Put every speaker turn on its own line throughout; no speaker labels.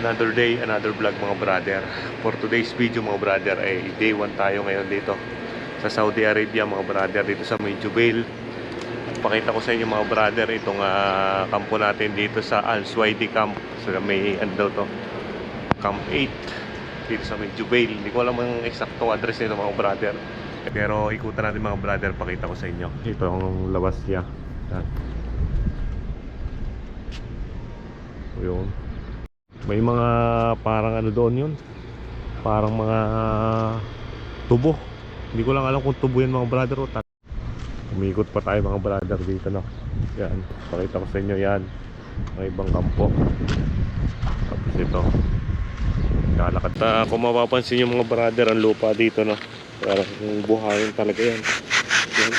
Another day, another vlog mga brother. For today's video mga brother ay day 1 tayo ngayon dito sa Saudi Arabia mga brother, dito sa may Jubail. Pakita ko sa inyo mga brother itong kampo natin dito sa Al Suwaidi Camp. So may ano daw to, Camp 8 dito sa may Jubail. Hindi ko alam ang eksakto address nito mga brother, pero ikutan natin mga brother, pakita ko sa inyo. Ito ang labas niya. Yun. May mga parang ano doon yun, parang mga tubo. Hindi ko lang alam kung tubo yan mga brother. Umikot pa tayo mga brother dito, no? Yan, pakita ko sa inyo yan, mga ibang kampo. Tapos ito lalakad. Kung mapapansin nyo mga brother, ang lupa dito, no? Parang buhangin talaga yan. Yan,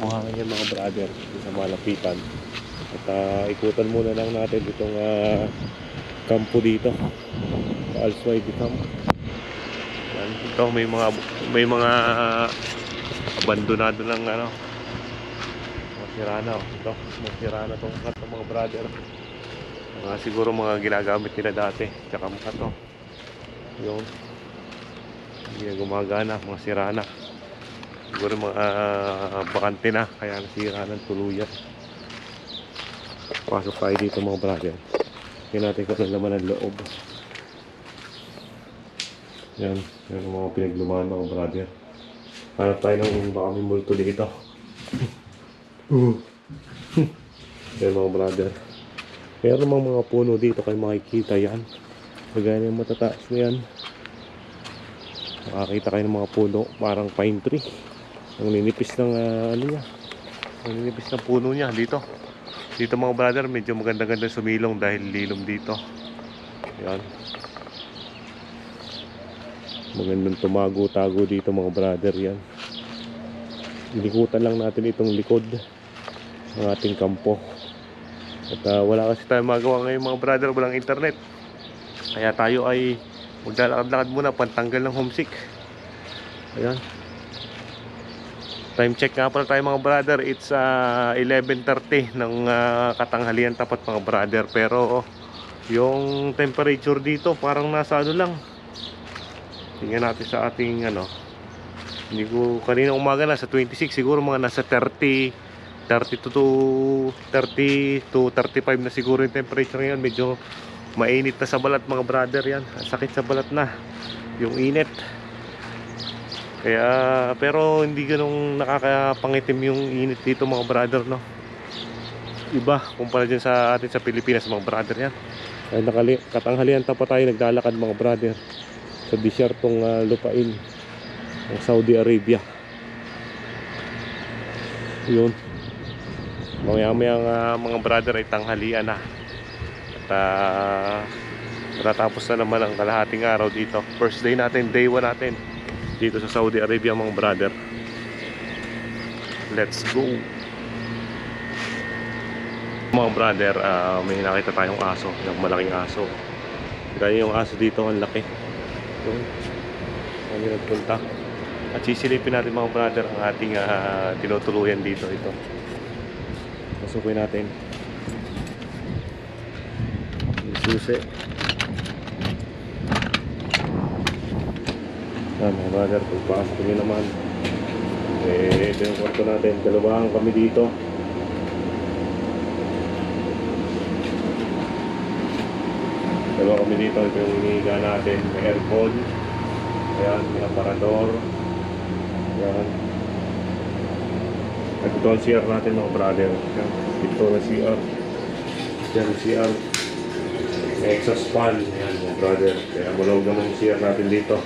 buhangin yan mga brother sa malapitan. At ikutan muna lang natin itong kampo dito, Al Suwaidi Camp. Yan, ito may mga abandonado ng ano, masira na. Ito masira na itong mga brother. Siguro mga ginagamit nila dati, tsaka mga to yun, hindi na gumagana, mga sira na. Siguro mga bakante na, kaya nasira ng tuluyan. Pasok tayo dito mga brother. Tingnan natin kung ano laman ng loob. Yan, yan ang mga pinaglumaan mga brother. Hanap tayo ng baka may multo dito. Yan mga brother. Meron mga puno dito kayo makikita yan. Kagaya ng matataas na yan. Makakita kayo ng mga puno, parang pine tree. Ang ninipis ng ano niya. Ang ninipis ng puno niya dito. Dito mga brother, medyo maganda-ganda sumilong dahil lilom dito. Yan. Magandang tumago-tago dito mga brother yan. Ilikutan lang natin itong likod ng ating kampo. At wala kasi tayo magawa ngayon mga brother, walang internet. Kaya tayo ay maglalakad-lakad muna, pantanggal ng homesick. Ayan. Time check nga pala tayo mga brother. It's 11:30 ng katanghalian tapat mga brother. Pero yung temperature dito parang nasa ano lang. Tingnan natin sa ating ano. Hindi ko kanina umaga nasa 26, siguro mga nasa 30 to 35 na siguro yung temperature ngayon. Medyo mainit na sa balat mga brother yan. Sakit sa balat na yung init. Kaya, pero hindi ganong nakakapangitim yung init dito mga brother, no? Iba kumpara dyan sa atin sa Pilipinas mga brother yan. Ay, katanghalian pa tayo naglalakad mga brother sa disyertong lupain ng Saudi Arabia. Yun. Mamaya mga brother ay tanghalian na. At natapos na naman ang kalahating araw dito. First day natin, day 1 natin dito sa Saudi Arabia mga brother. Let's go. Mga brother, may nakita tayong aso, yung malaking aso. Kaya yung aso dito ang laki. Yun, kami nagpunta. At sisilipin natin mga brother ang ating tinutuluyan dito. Ito, pasukin natin yung susi. Mga brother, pagpasok nyo naman, ito yung kwarto natin. Dalawahan kami dito. Dalawa kami dito. Ito yung hinihiga natin. May aircon. Ayan, may aparador. Ayan. At ito ang CR natin mga brother. Ayan, ito ang CR. Ayan ang CR. May exhaust fan. Ayan mga brother. Kaya malawag naman yung CR natin dito.